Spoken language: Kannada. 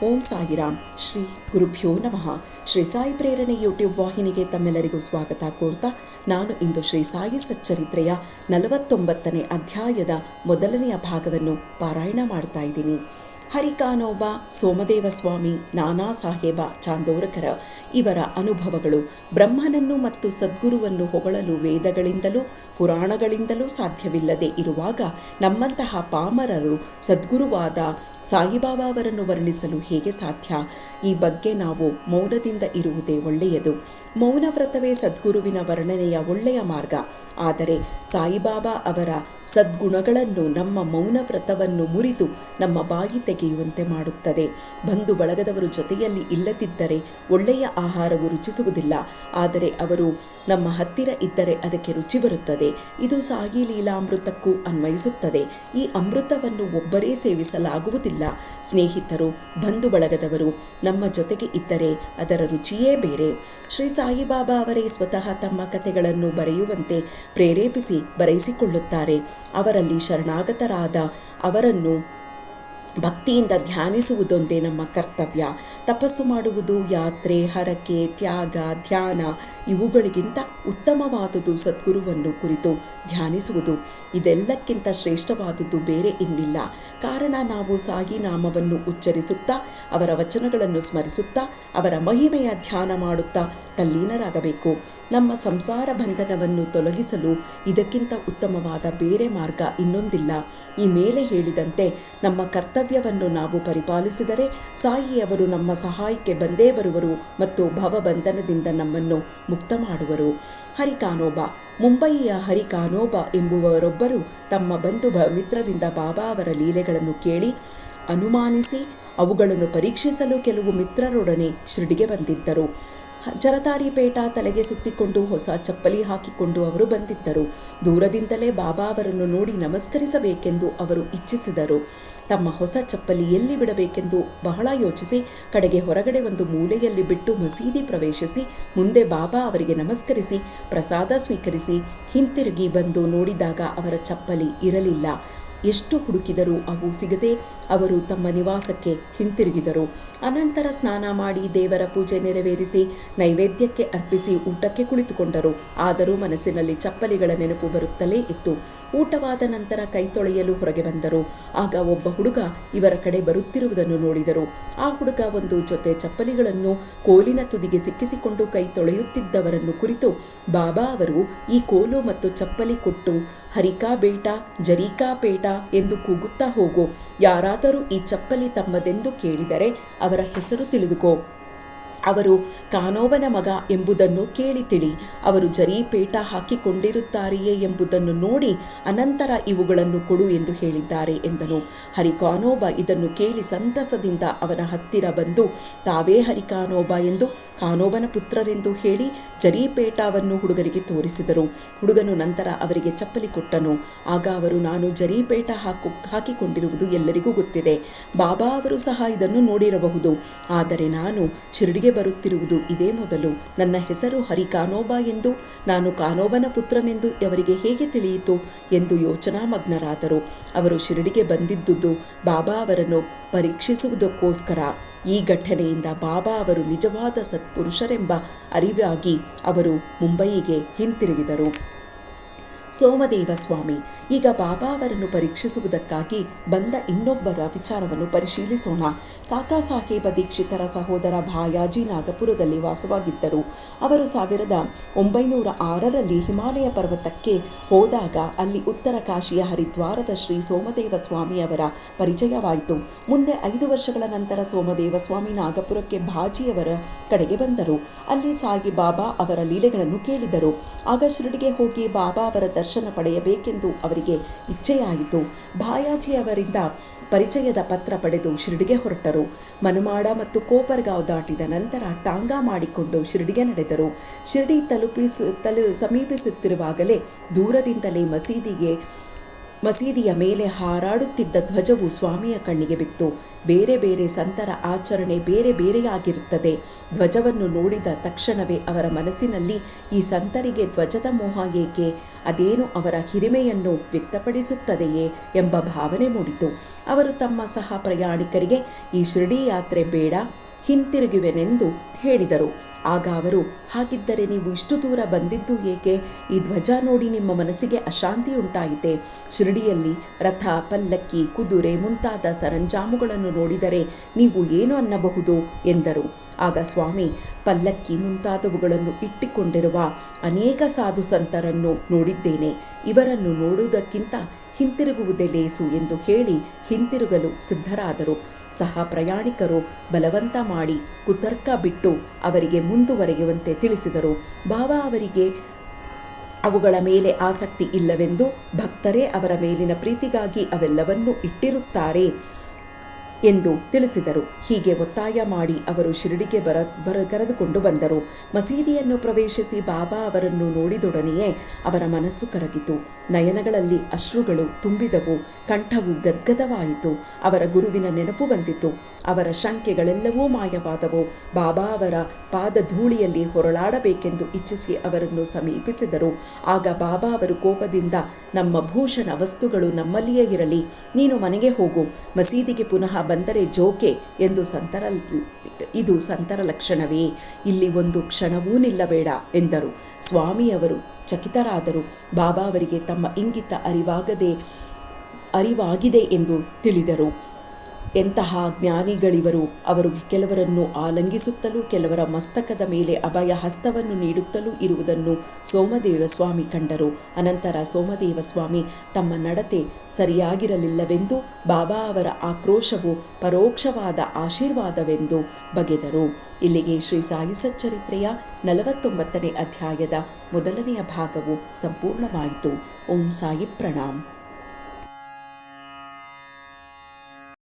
ಓಂ ಸಾಯಿರಾಮ್. ಶ್ರೀ ಗುರುಭ್ಯೋ ನಮಃ. ಶ್ರೀ ಸಾಯಿ ಪ್ರೇರಣೆ ಯೂಟ್ಯೂಬ್ ವಾಹಿನಿಗೆ ತಮ್ಮೆಲ್ಲರಿಗೂ ಸ್ವಾಗತ ಕೋರ್ತಾ ನಾನು ಇಂದು ಶ್ರೀ ಸಾಯಿ ಸಚ್ಚರಿತ್ರೆಯ 49ನೇ ಅಧ್ಯಾಯದ ಮೊದಲನೆಯ ಭಾಗವನ್ನು ಪಾರಾಯಣ ಮಾಡ್ತಾ ಇದ್ದೀನಿ. ಹರಿಕಾನೋಬ, ಸೋಮದೇವ ಸ್ವಾಮಿ, ನಾನಾ ಸಾಹೇಬ ಚಾಂದೋರಕರ ಇವರ ಅನುಭವಗಳು ಬ್ರಹ್ಮನನ್ನು ಮತ್ತು ಸದ್ಗುರುವನ್ನು ಹೊಗಳಲು ವೇದಗಳಿಂದಲೂ ಪುರಾಣಗಳಿಂದಲೂ ಸಾಧ್ಯವಿಲ್ಲದೆ ಇರುವಾಗ ನಮ್ಮಂತಹ ಪಾಮರರು ಸದ್ಗುರುವಾದ ಸಾಯಿಬಾಬಾ ಅವರನ್ನು ವರ್ಣಿಸಲು ಹೇಗೆ ಸಾಧ್ಯ? ಈ ಬಗ್ಗೆ ನಾವು ಮೌನದಿಂದ ಇರುವುದೇ ಒಳ್ಳೆಯದು. ಮೌನ ವ್ರತವೇ ಸದ್ಗುರುವಿನ ವರ್ಣನೆಯ ಒಳ್ಳೆಯ ಮಾರ್ಗ. ಆದರೆ ಸಾಯಿಬಾಬಾ ಅವರ ಸದ್ಗುಣಗಳನ್ನು ನಮ್ಮ ಮೌನ ವ್ರತವನ್ನು ಮುರಿದು ನಮ್ಮ ಬಾಯಿ ತೆಗೆಯುವಂತೆ ಮಾಡುತ್ತದೆ. ಬಂಧು ಬಳಗದವರು ಜೊತೆಯಲ್ಲಿ ಇಲ್ಲದಿದ್ದರೆ ಒಳ್ಳೆಯ ಆಹಾರವು ರುಚಿಸುವುದಿಲ್ಲ. ಆದರೆ ಅವರು ನಮ್ಮ ಹತ್ತಿರ ಇದ್ದರೆ ಅದಕ್ಕೆ ರುಚಿ ಬರುತ್ತದೆ. ಇದು ಸಾಯಿ ಲೀಲಾಮೃತಕ್ಕೂ ಅನ್ವಯಿಸುತ್ತದೆ. ಈ ಅಮೃತವನ್ನು ಒಬ್ಬರೇ ಸೇವಿಸಲಾಗುವುದಿಲ್ಲ. ಸ್ನೇಹಿತರು, ಬಂಧು ಬಳಗದವರು ನಮ್ಮ ಜೊತೆಗೆ ಇದ್ದರೆ ಅದರ ರುಚಿಯೇ ಬೇರೆ. ಶ್ರೀ ಸಾಯಿಬಾಬಾ ಅವರೇ ಸ್ವತಃ ತಮ್ಮ ಕಥೆಗಳನ್ನು ಬರೆಯುವಂತೆ ಪ್ರೇರೇಪಿಸಿ ಬರೆಸಿಕೊಳ್ಳುತ್ತಾರೆ. ಅವರಲ್ಲಿ ಶರಣಾಗತರಾದ ಅವರನ್ನು ಭಕ್ತಿಯಿಂದ ಧ್ಯಾನಿಸುವುದೊಂದೇ ನಮ್ಮ ಕರ್ತವ್ಯ. ತಪಸ್ಸು ಮಾಡುವುದು, ಯಾತ್ರೆ, ಹರಕೆ, ತ್ಯಾಗ, ಧ್ಯಾನ ಇವುಗಳಿಗಿಂತ ಉತ್ತಮವಾದುದು ಸದ್ಗುರುವನ್ನು ಕುರಿತು ಧ್ಯಾನಿಸುವುದು. ಇದೆಲ್ಲಕ್ಕಿಂತ ಶ್ರೇಷ್ಠವಾದುದು ಬೇರೆ ಇನ್ನಿಲ್ಲ. ಕಾರಣ ನಾವು ಸಾಯಿ ನಾಮವನ್ನು ಉಚ್ಚರಿಸುತ್ತಾ, ಅವರ ವಚನಗಳನ್ನು ಸ್ಮರಿಸುತ್ತಾ, ಅವರ ಮಹಿಮೆಯ ಧ್ಯಾನ ಮಾಡುತ್ತಾ ತಲ್ಲೀನರಾಗಬೇಕು. ನಮ್ಮ ಸಂಸಾರ ಬಂಧನವನ್ನು ತೊಲಗಿಸಲು ಇದಕ್ಕಿಂತ ಉತ್ತಮವಾದ ಬೇರೆ ಮಾರ್ಗ ಇನ್ನೊಂದಿಲ್ಲ. ಈ ಮೇಲೆ ಹೇಳಿದಂತೆ ನಮ್ಮ ಕರ್ತವ್ಯವನ್ನು ನಾವು ಪರಿಪಾಲಿಸಿದರೆ ಸಾಯಿಯವರು ನಮ್ಮ ಸಹಾಯಕ್ಕೆ ಬಂದೇ ಬರುವರು ಮತ್ತು ಭವಬಂಧನದಿಂದ ನಮ್ಮನ್ನು ಮುಕ್ತ ಮಾಡುವರು. ಹರಿಕಾನೋಬ. ಮುಂಬಯಿಯ ಹರಿಕಾನೋಬ ಎಂಬುವವರೊಬ್ಬರು ತಮ್ಮ ಬಂಧು ಮಿತ್ರರಿಂದ ಬಾಬಾ ಅವರ ಲೀಲೆಗಳನ್ನು ಕೇಳಿ ಅನುಮಾನಿಸಿ ಅವುಗಳನ್ನು ಪರೀಕ್ಷಿಸಲು ಕೆಲವು ಮಿತ್ರರೊಡನೆ ಶಿರಡಿಗೆ ಬಂದಿದ್ದರು. ಜರತಾರಿ ಪೇಟ ತಲೆಗೆ ಸುತ್ತಿಕೊಂಡು ಹೊಸ ಚಪ್ಪಲಿ ಹಾಕಿಕೊಂಡು ಅವರು ಬಂದಿದ್ದರು. ದೂರದಿಂದಲೇ ಬಾಬಾ ಅವರನ್ನು ನೋಡಿ ನಮಸ್ಕರಿಸಬೇಕೆಂದು ಅವರು ಇಚ್ಛಿಸಿದರು. ತಮ್ಮ ಹೊಸ ಚಪ್ಪಲಿ ಎಲ್ಲಿ ಬಿಡಬೇಕೆಂದು ಬಹಳ ಯೋಚಿಸಿ ಕಡೆಗೆ ಹೊರಗಡೆ ಒಂದು ಮೂಲೆಯಲ್ಲಿ ಬಿಟ್ಟು ಮಸೀದಿ ಪ್ರವೇಶಿಸಿ ಮುಂದೆ ಬಾಬಾ ಅವರಿಗೆ ನಮಸ್ಕರಿಸಿ ಪ್ರಸಾದ ಸ್ವೀಕರಿಸಿ ಹಿಂತಿರುಗಿ ಬಂದು ನೋಡಿದಾಗ ಅವರ ಚಪ್ಪಲಿ ಇರಲಿಲ್ಲ. ಎಷ್ಟು ಹುಡುಕಿದರೂ ಅವು ಸಿಗದೆ ಅವರು ತಮ್ಮ ನಿವಾಸಕ್ಕೆ ಹಿಂತಿರುಗಿದರು. ಅನಂತರ ಸ್ನಾನ ಮಾಡಿ ದೇವರ ಪೂಜೆ ನೆರವೇರಿಸಿ ನೈವೇದ್ಯಕ್ಕೆ ಅರ್ಪಿಸಿ ಊಟಕ್ಕೆ ಕುಳಿತುಕೊಂಡರು. ಆದರೂ ಮನಸ್ಸಿನಲ್ಲಿ ಚಪ್ಪಲಿಗಳ ನೆನಪು ಬರುತ್ತಲೇ ಇತ್ತು. ಊಟವಾದ ನಂತರ ಕೈ ತೊಳೆಯಲು ಹೊರಗೆ ಬಂದರು. ಆಗ ಒಬ್ಬ ಹುಡುಗ ಇವರ ಕಡೆ ಬರುತ್ತಿರುವುದನ್ನು ನೋಡಿದರು. ಆ ಹುಡುಗ ಒಂದು ಜೊತೆ ಚಪ್ಪಲಿಗಳನ್ನು ಕೋಲಿನ ತುದಿಗೆ ಸಿಕ್ಕಿಸಿಕೊಂಡು ಕೈ ತೊಳೆಯುತ್ತಿದ್ದವರನ್ನು ಕುರಿತು ಬಾಬಾ ಅವರು ಈ ಕೋಲು ಮತ್ತು ಚಪ್ಪಲಿ ಕೊಟ್ಟು ಹರಿಕಾ ಬೇಟ, ಜರೀಕಾ ಪೇಟ ಎಂದು ಕೂಗುತ್ತಾ ಹೋಗು. ಯಾರಾದರೂ ಈ ಚಪ್ಪಲಿ ತಮ್ಮದೆಂದು ಕೇಳಿದರೆ ಅವರ ಹೆಸರು ತಿಳಿದುಕೋ. ಅವರು ಕಾನೋಬನ ಮಗ ಎಂಬುದನ್ನು ಕೇಳಿ ತಿಳಿ. ಅವರು ಜರೀಪೇಟ ಹಾಕಿಕೊಂಡಿರುತ್ತಾರೆಯೇ ಎಂಬುದನ್ನು ನೋಡಿ ಅನಂತರ ಇವುಗಳನ್ನು ಕೊಡು ಎಂದು ಹೇಳಿದ್ದಾರೆ ಎಂದನು. ಹರಿಕಾನೋಬ ಇದನ್ನು ಕೇಳಿ ಸಂತಸದಿಂದ ಅವನ ಹತ್ತಿರ ಬಂದು ತಾವೇ ಹರಿಕಾನೋಬ ಎಂದು ಕಾನೋಬನ ಪುತ್ರರೆಂದು ಹೇಳಿ ಜರೀಪೇಟವನ್ನು ಹುಡುಗರಿಗೆ ತೋರಿಸಿದರು. ಹುಡುಗನು ನಂತರ ಅವರಿಗೆ ಚಪ್ಪಲಿ ಕೊಟ್ಟನು. ಆಗ ಅವರು ನಾನು ಜರೀಪೇಟ ಹಾಕಿಕೊಂಡಿರುವುದು ಎಲ್ಲರಿಗೂ ಗೊತ್ತಿದೆ. ಬಾಬಾ ಅವರು ಸಹ ಇದನ್ನು ನೋಡಿರಬಹುದು. ಆದರೆ ನಾನು ಶಿರಡಿಗೆ ಬರುತ್ತಿರುವುದು ಇದೇ ಮೊದಲು. ನನ್ನ ಹೆಸರು ಹರಿಕಾನೋಬ ಎಂದು, ನಾನು ಕಾನೋಬನ ಪುತ್ರನೆಂದು ಅವರಿಗೆ ಹೇಗೆ ತಿಳಿಯಿತು ಎಂದು ಯೋಚನಾಮಗ್ನರಾದರು. ಅವರು ಶಿರಡಿಗೆ ಬಂದಿದ್ದುದು ಬಾಬಾ ಅವರನ್ನು ಪರೀಕ್ಷಿಸುವುದಕ್ಕೋಸ್ಕರ. ಈ ಘಟನೆಯಿಂದ ಬಾಬಾ ಅವರು ನಿಜವಾದ ಸತ್ಪುರುಷರೆಂಬ ಅರಿವಾಗಿ ಅವರು ಮುಂಬಯಿಗೆ ಹಿಂತಿರುಗಿದರು. ಸೋಮದೇವ ಸ್ವಾಮಿ. ಈಗ ಬಾಬಾ ಅವರನ್ನು ಪರೀಕ್ಷಿಸುವುದಕ್ಕಾಗಿ ಬಂದ ಇನ್ನೊಬ್ಬರ ವಿಚಾರವನ್ನು ಪರಿಶೀಲಿಸೋಣ. ಕಾಕಾ ಸಾಹೇಬ ದೀಕ್ಷಿತರ ಸಹೋದರ ಭಾಯಾಜಿ ನಾಗಪುರದಲ್ಲಿ ವಾಸವಾಗಿದ್ದರು. ಅವರು 1906ರಲ್ಲಿ ಹಿಮಾಲಯ ಪರ್ವತಕ್ಕೆ ಹೋದಾಗ ಅಲ್ಲಿ ಉತ್ತರ ಕಾಶಿಯ ಹರಿದ್ವಾರದ ಶ್ರೀ ಸೋಮದೇವ ಸ್ವಾಮಿಯವರ ಪರಿಚಯವಾಯಿತು. ಮುಂದೆ 5 ವರ್ಷಗಳ ನಂತರ ಸೋಮದೇವ ಸ್ವಾಮಿ ನಾಗಪುರಕ್ಕೆ ಭಾಜಿಯವರ ಕಡೆಗೆ ಬಂದರು. ಅಲ್ಲಿ ಸಾಯಿ ಬಾಬಾ ಅವರ ಲೀಲೆಗಳನ್ನು ಕೇಳಿದರು. ಆಗ ಶಿರಡಿಗೆ ಹೋಗಿ ಬಾಬಾ ಅವರ ದರ್ಶನ ಪಡೆಯಬೇಕೆಂದು ಅವರಿಗೆ ಇಚ್ಛೆಯಾಯಿತು. ಭಾಯಾಜಿ ಅವರಿಂದ ಪರಿಚಯದ ಪತ್ರ ಪಡೆದು ಶಿರಡಿಗೆ ಹೊರಟರು. ಮನಮಾಡ ಮತ್ತು ಕೋಪರ್ಗಾಂವ್ ದಾಟಿದ ನಂತರ ಟಾಂಗಾ ಮಾಡಿಕೊಂಡು ಶಿರಡಿಗೆ ನಡೆದರು. ಶಿರಡಿ ಸಮೀಪಿಸುತ್ತಿರುವಾಗಲೇ ದೂರದಿಂದಲೇ ಮಸೀದಿಗೆ ಮಸೀದಿಯ ಮೇಲೆ ಹಾರಾಡುತ್ತಿದ್ದ ಧ್ವಜವು ಸ್ವಾಮಿಯ ಕಣ್ಣಿಗೆ ಬಿತ್ತು. ಬೇರೆ ಬೇರೆ ಸಂತರ ಆಚರಣೆ ಬೇರೆ ಬೇರೆಯಾಗಿರುತ್ತದೆ. ಧ್ವಜವನ್ನು ನೋಡಿದ ತಕ್ಷಣವೇ ಅವರ ಮನಸ್ಸಿನಲ್ಲಿ ಈ ಸಂತರಿಗೆ ಧ್ವಜದ ಮೋಹ ಏಕೆ, ಅದೇನು ಅವರ ಹಿರಿಮೆಯನ್ನು ವ್ಯಕ್ತಪಡಿಸುತ್ತದೆಯೇ ಎಂಬ ಭಾವನೆ ಮೂಡಿತು. ಅವರು ತಮ್ಮ ಸಹ ಪ್ರಯಾಣಿಕರಿಗೆ ಈ ಶಿರ್ಡಿ ಯಾತ್ರೆ ಬೇಡ, ಹಿಂತಿರುಗುವೆನೆಂದು ಹೇಳಿದರು. ಆಗ ಅವರು, ಹಾಗಿದ್ದರೆ ನೀವು ಇಷ್ಟು ದೂರ ಬಂದಿದ್ದು ಏಕೆ? ಈ ಧ್ವಜ ನೋಡಿ ನಿಮ್ಮ ಮನಸ್ಸಿಗೆ ಅಶಾಂತಿ ಉಂಟಾಯಿತೆ. ಶಿರ್ಡಿಯಲ್ಲಿ ರಥ, ಪಲ್ಲಕ್ಕಿ, ಕುದುರೆ ಮುಂತಾದ ಸರಂಜಾಮುಗಳನ್ನು ನೋಡಿದರೆ ನೀವು ಏನು ಅನ್ನಬಹುದು ಎಂದರು. ಆಗ ಸ್ವಾಮಿ, ಪಲ್ಲಕ್ಕಿ ಮುಂತಾದವುಗಳನ್ನು ಇಟ್ಟುಕೊಂಡಿರುವ ಅನೇಕ ಸಾಧು ಸಂತರನ್ನು ನೋಡಿದ್ದೇನೆ. ಇವರನ್ನು ನೋಡುವುದಕ್ಕಿಂತ ಹಿಂತಿರುಗುವುದೇ ಲೇಸು ಎಂದು ಹೇಳಿ ಹಿಂತಿರುಗಲು ಸಿದ್ಧರಾದರು. ಸಹ ಪ್ರಯಾಣಿಕರು ಬಲವಂತ ಮಾಡಿ ಕುತರ್ಕ ಬಿಟ್ಟು ಅವರಿಗೆ ಮುಂದುವರೆಯುವಂತೆ ತಿಳಿಸಿದರು. ಬಾಬಾ ಅವರಿಗೆ ಅವುಗಳ ಮೇಲೆ ಆಸಕ್ತಿ ಇಲ್ಲವೆಂದು, ಭಕ್ತರೇ ಅವರ ಮೇಲಿನ ಪ್ರೀತಿಗಾಗಿ ಅವೆಲ್ಲವನ್ನೂ ಇಟ್ಟಿರುತ್ತಾರೆ ಎಂದು ತಿಳಿಸಿದರು. ಹೀಗೆ ಒತ್ತಾಯ ಮಾಡಿ ಅವರು ಶಿರ್ಡಿಗೆ ಕರೆದುಕೊಂಡು ಬಂದರು. ಮಸೀದಿಯನ್ನು ಪ್ರವೇಶಿಸಿ ಬಾಬಾ ಅವರನ್ನು ನೋಡಿದೊಡನೆಯೇ ಅವರ ಮನಸ್ಸು ಕರಗಿತು. ನಯನಗಳಲ್ಲಿ ಅಶ್ರುಗಳು ತುಂಬಿದವು. ಕಂಠವು ಗದ್ಗದವಾಯಿತು. ಅವರ ಗುರುವಿನ ನೆನಪು ಬಂದಿತು. ಅವರ ಶಂಕೆಗಳೆಲ್ಲವೂ ಮಾಯವಾದವು. ಬಾಬಾ ಅವರ ಪಾದಧೂಳಿಯಲ್ಲಿ ಹೊರಳಾಡಬೇಕೆಂದು ಇಚ್ಛಿಸಿ ಅವರನ್ನು ಸಮೀಪಿಸಿದರು. ಆಗ ಬಾಬಾ ಅವರು ಕೋಪದಿಂದ, ನಮ್ಮ ಭೂಷಣ ವಸ್ತುಗಳು ನಮ್ಮಲ್ಲಿಯೇ ಇರಲಿ, ನೀನು ಮನೆಗೆ ಹೋಗು, ಮಸೀದಿಗೆ ಪುನಃ ಬಂದರೆ ಜೋಕೆ ಎಂದು ಇದು ಸಂತರ ಲಕ್ಷಣವೇ, ಇಲ್ಲಿ ಒಂದು ಕ್ಷಣವೂ ನಿಲ್ಲಬೇಡ ಎಂದರು. ಸ್ವಾಮಿಯವರು ಚಕಿತರಾದರು. ಬಾಬಾ ಅವರಿಗೆ ತಮ್ಮ ಇಂಗಿತ ಅರಿವಾಗಿದೆ ಎಂದು ತಿಳಿದರು. ಎಂತಹ ಜ್ಞಾನಿಗಳಿವರು! ಅವರು ಕೆಲವರನ್ನು ಆಲಂಗಿಸುತ್ತಲೂ ಕೆಲವರ ಮಸ್ತಕದ ಮೇಲೆ ಅಭಯ ಹಸ್ತವನ್ನು ನೀಡುತ್ತಲೂ ಇರುವುದನ್ನು ಸೋಮದೇವ ಸ್ವಾಮಿ ಕಂಡರು. ಅನಂತರ ಸೋಮದೇವ ಸ್ವಾಮಿ ತಮ್ಮ ನಡತೆ ಸರಿಯಾಗಿರಲಿಲ್ಲವೆಂದು, ಬಾಬಾ ಅವರ ಆಕ್ರೋಶವು ಪರೋಕ್ಷವಾದ ಆಶೀರ್ವಾದವೆಂದು ಬಗೆದರು. ಇಲ್ಲಿಗೆ ಶ್ರೀ ಸಾಯಿ ಸಚ್ಚರಿತ್ರೆಯ 49ನೇ ಅಧ್ಯಾಯದ ಮೊದಲನೆಯ ಭಾಗವು ಸಂಪೂರ್ಣವಾಯಿತು. ಓಂ ಸಾಯಿ ಪ್ರಣಾಮ್.